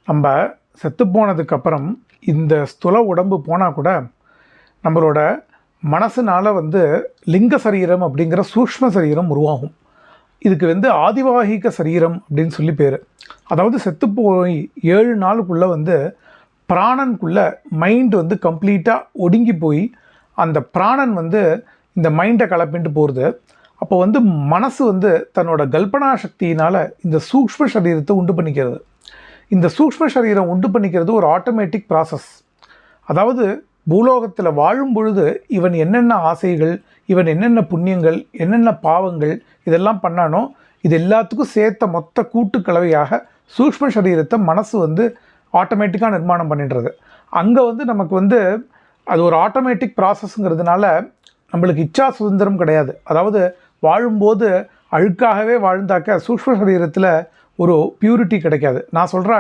நம்ம செத்து போனதுக்கப்புறம் இந்த ஸ்தூல உடம்பு போனால் கூட நம்மளோட மனசுனால் லிங்க சரீரம் அப்படிங்கிற சூக்ஷ்ம சரீரம் உருவாகும். இதுக்கு ஆதிவாகிக சரீரம் அப்படின்னு சொல்லி பேர். அதாவது செத்து போய் 7 நாளுக்குள்ளே பிராணனுக்குள்ளே மைண்டு கம்ப்ளீட்டாக ஒடுங்கி போய் அந்த பிராணன் இந்த மைண்டை கலப்பிட்டு போகிறது. அப்போ மனசு தன்னோட கல்பனா சக்தியினால் இந்த சூக்ஷ்ம சரீரத்தை உண்டு பண்ணிக்கிறது. இந்த சூக்ஷ்ம சரீரம் உண்டு பண்ணிக்கிறது ஒரு ஆட்டோமேட்டிக் ப்ராசஸ். அதாவது பூலோகத்தில் வாழும் பொழுது இவன் என்னென்ன ஆசைகள், இவன் என்னென்ன புண்ணியங்கள், என்னென்ன பாவங்கள் இதெல்லாம் பண்ணானோ இது எல்லாத்துக்கும் சேர்த்த மொத்த கூட்டுக்கலவையாக சூக்ஷ்ம சரீரத்தை மனசு ஆட்டோமேட்டிக்காக நிர்மாணம் பண்ணிடுறது. அங்கே நமக்கு அது ஒரு ஆட்டோமேட்டிக் ப்ராசஸ்ங்கிறதுனால நம்மளுக்கு இச்சா சுதந்திரம் கிடையாது. அதாவது வாழும்போது அழுக்காகவே வாழ்ந்தாக்க சூக்ஷ்ம சரீரத்தில் ஒரு பியூரிட்டி கிடைக்காது. நான் சொல்கிற